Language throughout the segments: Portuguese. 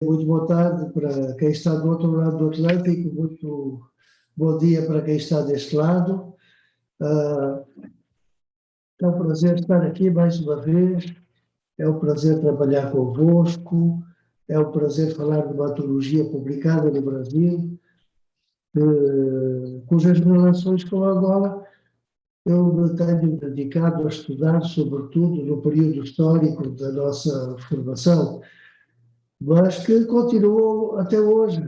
Muito boa tarde para quem está do outro lado do Atlântico, muito bom dia para quem está deste lado. É um prazer estar aqui mais uma vez, é um prazer trabalhar convosco, é um prazer falar de uma antologia publicada no Brasil, cujas relações com Angola eu me tenho dedicado a estudar, sobretudo no período histórico da nossa formação, mas que continuam até hoje.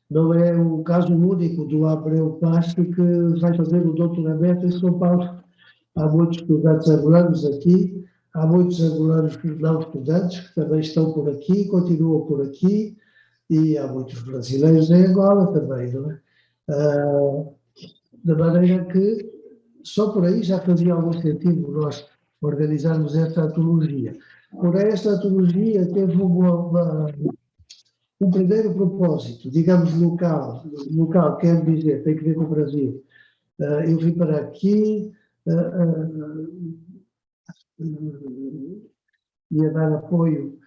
Não é o caso único do Abreu Pasto que vai fazer o doutoramento em São Paulo. Há muitos estudantes angolanos aqui, há muitos angolanos não estudantes que também estão por aqui, continuam por aqui, e há muitos brasileiros em Angola também, não é? De maneira que só por aí já fazia algum sentido nós organizarmos esta antologia. Porém, esta antologia teve um primeiro propósito, digamos local, quer dizer, tem que ver com o Brasil. Eu vim para aqui, ia dar apoio,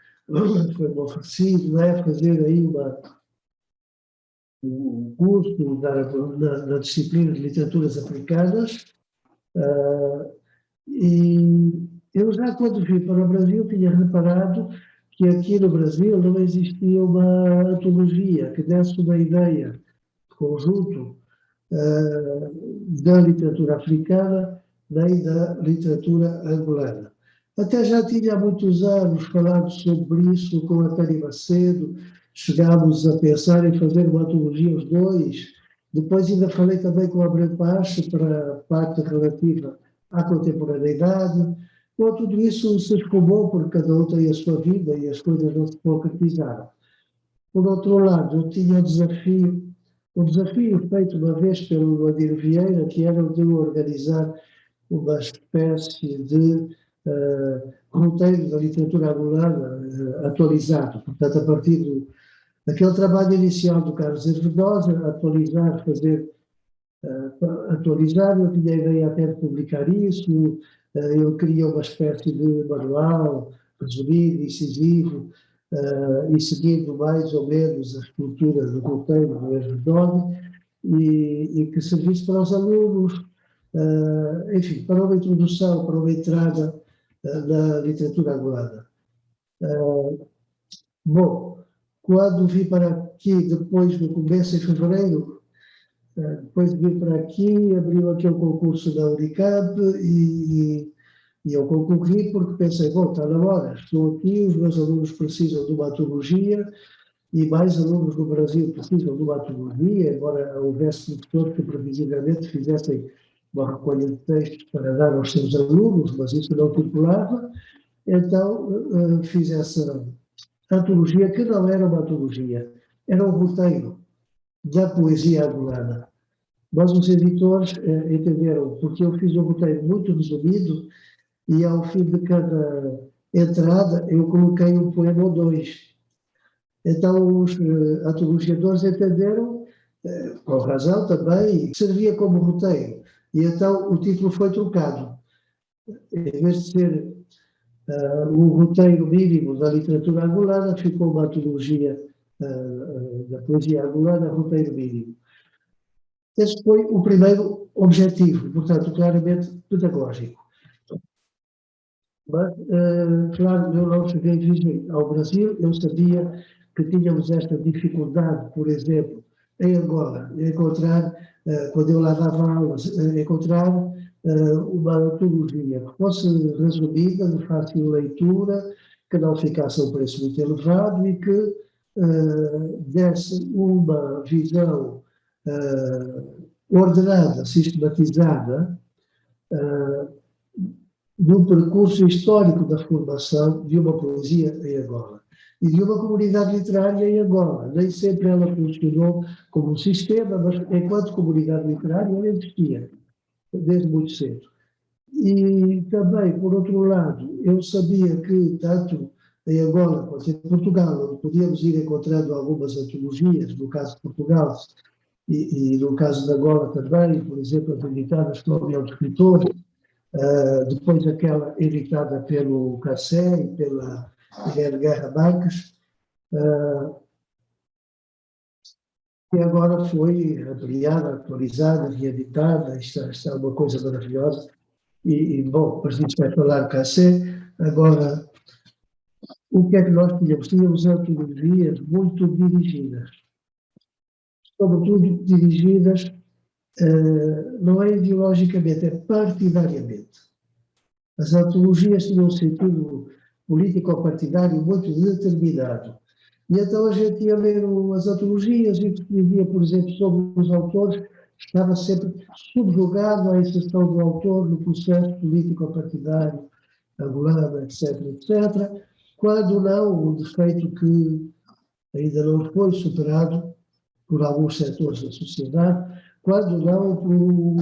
foi-me oferecido, fazer aí um curso na disciplina de literaturas africanas, e eu já quando vim para o Brasil tinha reparado que aqui no Brasil não existia uma antologia que desse uma ideia de conjunto da literatura africana nem da literatura angolana. Até já tinha há muitos anos falado sobre isso com a Tânia Macedo, chegámos a pensar em fazer uma antologia os dois, depois ainda falei também com a Abreu Pacho para a parte relativa à contemporaneidade. Bom, tudo isso se escumou porque cada um tem a sua vida e as coisas não se concretizaram. Por outro lado, eu tinha um desafio feito uma vez pelo Adir Vieira, que era o de organizar uma espécie de roteiro da literatura angolana atualizado, portanto, a partir daquele trabalho inicial do Carlos Hervedosa, atualizar, eu tinha a ideia até de publicar isso, eu queria uma espécie de manual resumido, incisivo, e seguindo mais ou menos a estrutura do roteiro do Hervedosa, e que servisse para os alunos, enfim, para uma introdução, para uma entrada na literatura angolana. Bom, quando vim para aqui, depois no começo de fevereiro, depois de vir para aqui, abriu aquele concurso da Unicamp e eu concorri porque pensei, bom, está na hora, estou aqui, os meus alunos precisam de uma antologia e mais alunos no Brasil precisam de uma antologia, embora houvesse professores que previsivelmente fizessem uma recolha de textos para dar aos seus alunos, mas isso não circulava, então fiz essa antologia, que não era uma antologia, era um roteiro da poesia angolana. Mas os editores entenderam, porque eu fiz um roteiro muito resumido e ao fim de cada entrada eu coloquei um poema ou dois. Então os antologiadores entenderam, com razão também, que servia como roteiro. E então o título foi trocado. Em vez de ser o roteiro mínimo da literatura angolana, ficou uma antologia da poesia angolana, roteiro mínimo. Esse foi o primeiro objetivo, portanto, claramente pedagógico. Mas, claro, eu não cheguei virgem ao Brasil, eu sabia que tínhamos esta dificuldade, por exemplo, em Angola, encontrar, quando eu lá dava aulas, encontrar uma antologia que fosse resumida, de fácil leitura, que não ficasse a um preço muito elevado e que desse uma visão ordenada, sistematizada, do percurso histórico da formação de uma poesia em Angola e de uma comunidade literária em Angola. Nem sempre ela funcionou como um sistema, mas enquanto comunidade literária ela existia desde muito cedo. E também, por outro lado, eu sabia que tanto em Angola quanto em Portugal, onde podíamos ir encontrando algumas antologias, no caso de Portugal e no caso de Angola também, por exemplo, as editadas pela União de Escritores, depois aquela editada pelo Cacé e pela Guilherme Guerra Marques, E agora foi ampliada, atualizada, reeditada, isto é uma coisa maravilhosa. Bom, depois disso vai falar Cassé. Agora, o que é que nós tínhamos? Tínhamos antologias muito dirigidas, sobretudo dirigidas, não é ideologicamente, é partidariamente. As antologias tinham um sentido político-partidário muito determinado. E então a gente ia ler as antologias e escrevia, por exemplo, sobre os autores, estava sempre subjugado à inserção do autor no processo político-partidário angolano, etc., etc., quando não, o defeito que ainda não foi superado por alguns setores da sociedade, quando não,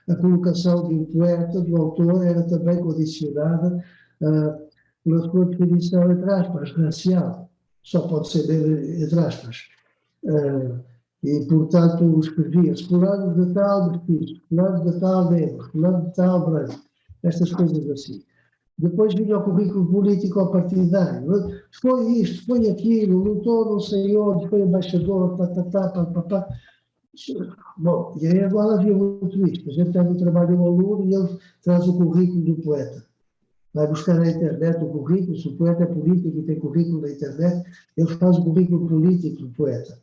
a colocação de um poeta, do autor, era também condicionada pela sua definição, entre aspas, racial. Só pode ser entre aspas. E, portanto, escrevia-se fulano de tal mestiço, fulano de tal negro, fulano de tal branco, estas coisas assim. Depois vinha o currículo político-partidário. Foi isto, foi aquilo, lutou não sei onde, foi embaixador, pá. Bom, e aí agora havia muito isto. A gente tem no trabalho um aluno e ele traz o currículo do poeta. Vai buscar na internet o currículo, se o poeta é político e tem currículo na internet, ele faz o currículo político do poeta.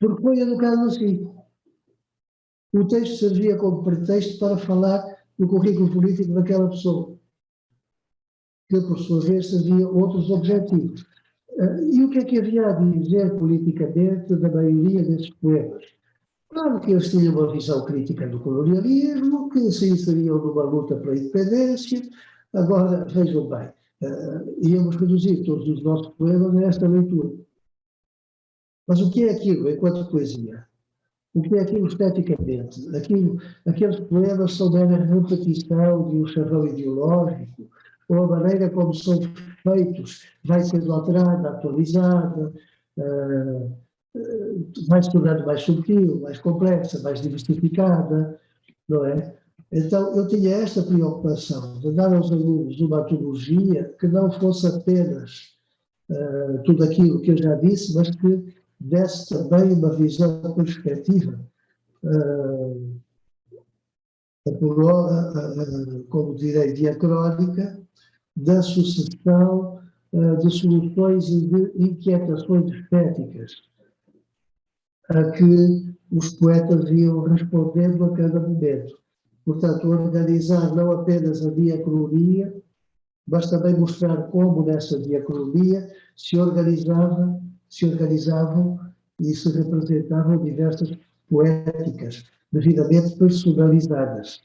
Porque foi educado assim. O texto servia como pretexto para falar do currículo político daquela pessoa, que por sua vez servia outros objetivos. E o que é que havia a dizer politicamente da maioria desses poemas? Claro que eles tinham uma visão crítica do colonialismo, que se inseriam numa luta pela independência. Agora, vejam bem, íamos reduzir todos os nossos poemas a esta leitura. Mas o que é aquilo enquanto poesia? O que é aquilo esteticamente? Aqueles poemas são mera repetição de um chavão ideológico, ou a maneira como são feitos vai sendo alterada, atualizada, vai se tornando mais subtil, mais complexa, mais diversificada, não é? Então, eu tinha esta preocupação de dar aos alunos uma antologia que não fosse apenas tudo aquilo que eu já disse, mas que desse também uma visão perspectiva, como direi, diacrónica, da sucessão de soluções e de inquietações estéticas a que os poetas iam respondendo a cada momento. Portanto, organizar não apenas a diacronia, mas também mostrar como nessa diacronia se organizavam e se representavam diversas poéticas devidamente personalizadas.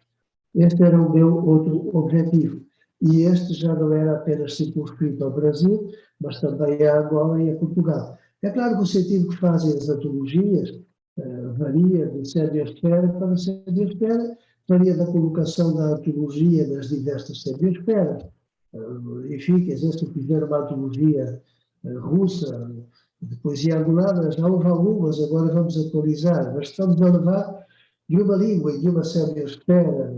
Este era o meu outro objetivo. E este já não era apenas circunscrito ao Brasil, mas também a Angola e a Portugal. É claro que o sentido que fazem as antologias varia de semiosfera para semiosfera, varia da colocação da antologia nas diversas semiosferas. Enfim, quer dizer, se fizer uma antologia russa, de poesia angolana, já houve algumas, agora vamos atualizar, mas estamos a levar de uma língua e de uma semiosfera,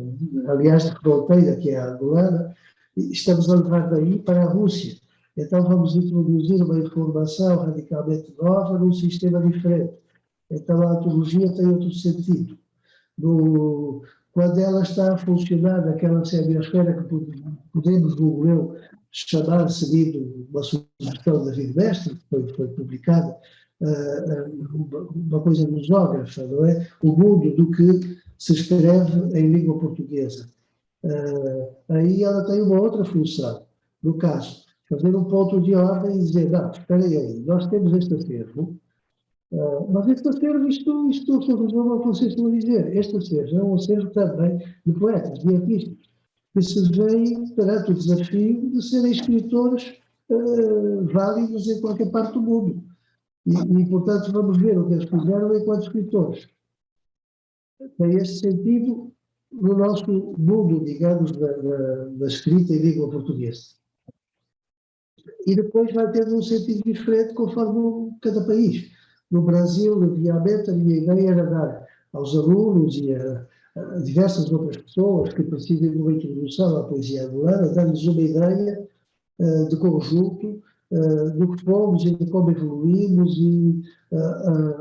aliás, de fronteira, que é a angolana, estamos a levar daí para a Rússia. Então vamos introduzir uma informação radicalmente nova num sistema diferente. Então a antologia tem outro sentido. Quando ela está a funcionar naquela semiosfera que podemos, julgo eu, chamar, seguindo uma sugestão da David Mestre, que foi publicada, uma coisa lusógrafa, não é? O mundo do que se escreve em língua portuguesa. Aí ela tem uma outra função. No caso, fazer um ponto de ordem e dizer, não, espera aí, nós temos este acervo, mas este acervo, isto se resume ao que vocês estão a dizer. Este acervo é um acervo também de poetas, de artistas, que se veem perante o desafio de serem escritores válidos em qualquer parte do mundo. E, portanto, vamos ver o que eles fizeram enquanto escritores. Tem este sentido no nosso mundo, digamos, da escrita em língua portuguesa. E depois vai ter um sentido diferente conforme cada país. No Brasil, obviamente, a minha ideia era dar aos alunos e a diversas outras pessoas que precisem de uma introdução à poesia angolana, dar-lhes uma ideia de conjunto do que fomos e de como evoluímos e,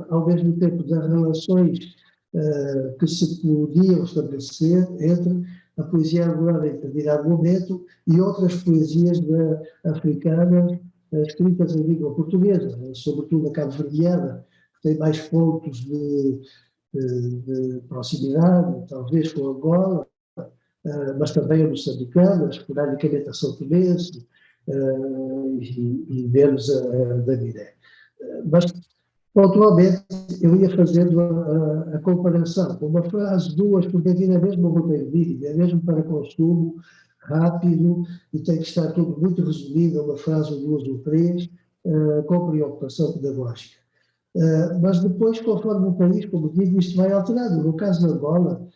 ao mesmo tempo, das relações que se podiam estabelecer entre a poesia angolana em determinado momento e outras poesias africanas escritas em língua portuguesa, sobretudo a cabo-verdiana, que tem mais pontos de proximidade, talvez com Angola, mas também a moçambicana, esporadicamente a São Tomense e menos a da Guiné. Mas, pontualmente, eu ia fazendo a comparação com uma frase, duas, porque aquilo é mesmo um roteiro vídeo, é mesmo para consumo rápido e tem que estar tudo muito resumido, uma frase, ou duas ou três, com preocupação pedagógica. Mas depois, conforme o país, como digo, isto vai alterando. No caso de Angola,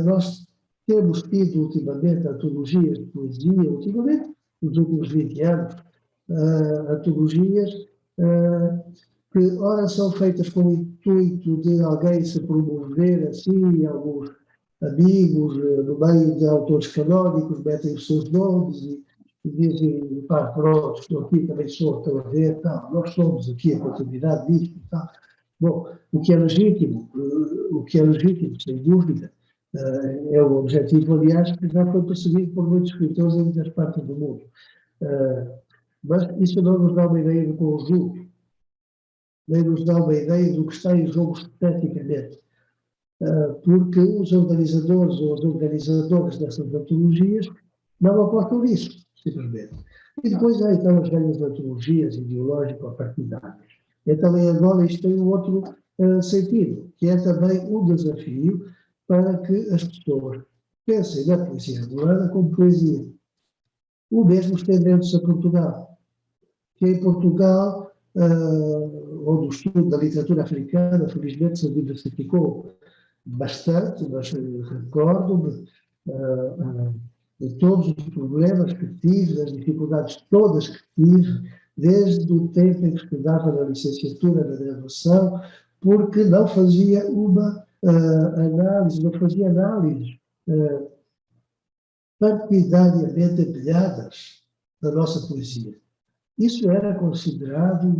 nós temos tido ultimamente antologias de poesia, ultimamente, nos últimos 20 anos, antologias que ora são feitas com o intuito de alguém se promover assim, alguns amigos, no meio de autores canónicos, metem os seus nomes e dizem, pá, pronto, estou aqui, também sou, estão a ver, tal, nós somos aqui a continuidade disto e tal. Bom, o que é legítimo, sem dúvida, é o objetivo, aliás, que já foi perseguido por muitos escritores em muitas partes do mundo. Mas isso não nos dá uma ideia do conjunto, nem nos dá uma ideia do que está em jogo esteticamente, porque os organizadores ou as organizadoras dessas antologias não apostam nisso, simplesmente. E depois há então as velhas antologias ideológico-partidárias. Então, em Angola, isto tem um outro sentido, que é também um desafio para que as pessoas pensem na poesia angolana como poesia. O mesmo estendendo-se a Portugal, que em Portugal, onde o estudo da literatura africana, felizmente, se diversificou bastante, mas recordo-me de todos os problemas que tive, das dificuldades todas que tive, desde o tempo em que estudava na licenciatura, na graduação, porque não fazia uma análise, não fazia análises partidariamente empilhadas da nossa poesia. Isso era considerado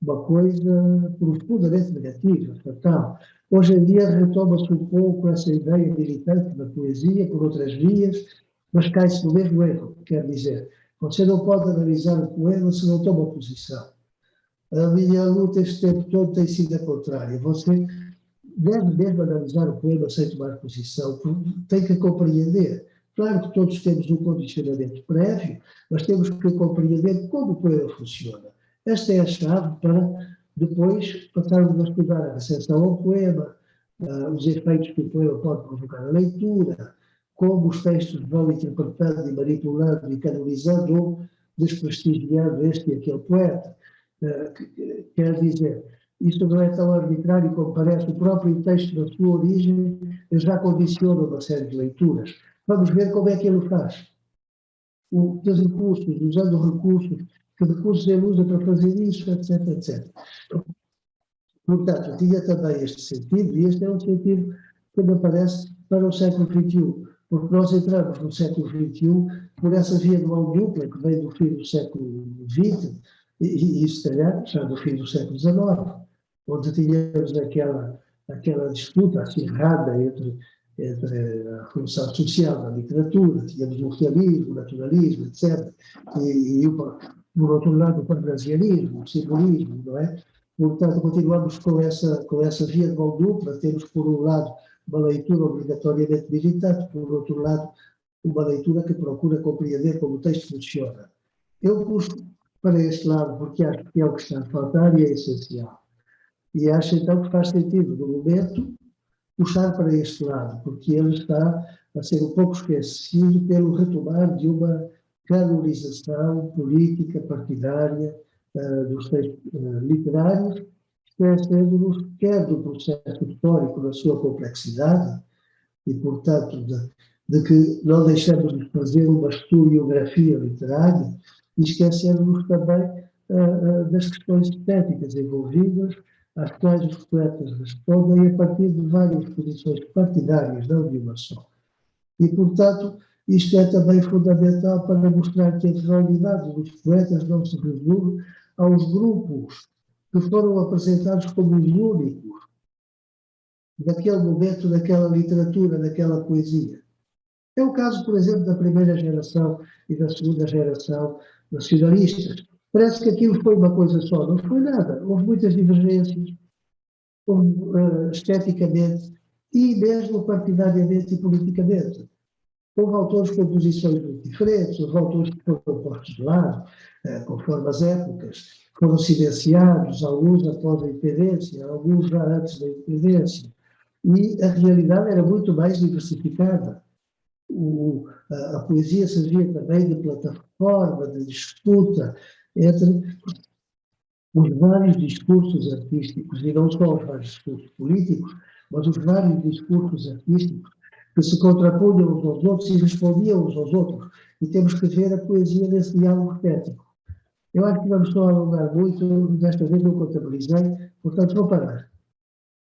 uma coisa profundamente negativa, fatal. Hoje em dia retoma-se um pouco essa ideia militante da poesia por outras vias, mas cai-se no mesmo erro, quer dizer, você não pode analisar o poema se não toma posição. A minha luta este tempo todo tem sido a contrária. Você deve mesmo analisar o poema sem tomar posição, tem que compreender. Claro que todos temos um condicionamento prévio, mas temos que compreender como o poema funciona. Esta é a chave para depois passarmos a estudar a recepção ao poema, os efeitos que o poema pode provocar na leitura, como os textos vão interpretando e manipulando e canalizando ou desprestigiando este e aquele poeta. Quer dizer, isto não é tão arbitrário como parece. O próprio texto, da sua origem, já condiciona uma série de leituras. Vamos ver como é que ele faz. Os recursos, usando recursos, que recursos ele usa para fazer isso, etc, etc. Portanto, tinha também este sentido, e este é um sentido que me parece para o século XXI, porque nós entramos no século XXI por essa via de mão dupla que vem do fim do século XX e se calhar já do fim do século XIX, onde tínhamos aquela disputa acirrada entre a função social da literatura, tínhamos o realismo, o naturalismo, etc. E por outro lado, o parnasianismo, o simbolismo, não é? Portanto, continuamos com essa via de mão dupla. Temos, por um lado, uma leitura obrigatoriamente militante, por outro lado, uma leitura que procura compreender como o texto funciona. Eu puxo para este lado porque acho que é o que está a faltar e é essencial. E acho então que faz sentido, no momento, puxar para este lado, porque ele está a ser um pouco esquecido pelo retomar de uma canonização política partidária dos textos literários, esquecendo-nos quer do processo histórico na sua complexidade e, portanto, de que não deixamos de fazer uma historiografia literária e esquecendo-nos também das questões estéticas envolvidas, às quais os poetas respondem a partir de várias posições partidárias, não de uma só. E, portanto, Isto é também fundamental para mostrar que a realidade dos poetas não se resume aos grupos que foram apresentados como os únicos daquele momento, daquela literatura, daquela poesia. É o caso, por exemplo, da primeira geração e da segunda geração nacionalistas. Parece que aquilo foi uma coisa só. Não foi nada. Houve muitas divergências, houve, esteticamente e mesmo partidariamente e politicamente. Houve autores com posições muito diferentes, houve autores que foram postos de lado, conforme as épocas, foram silenciados, alguns após a independência, alguns já antes da independência. E a realidade era muito mais diversificada. A poesia servia também de plataforma, de disputa entre os vários discursos artísticos, e não só os vários discursos políticos, mas os vários discursos artísticos que se contrapunham uns aos outros e respondiam uns aos outros. E temos que ver a poesia nesse diálogo estético. Eu acho que vamos só alongar muito, desta vez não contabilizei, portanto vou parar.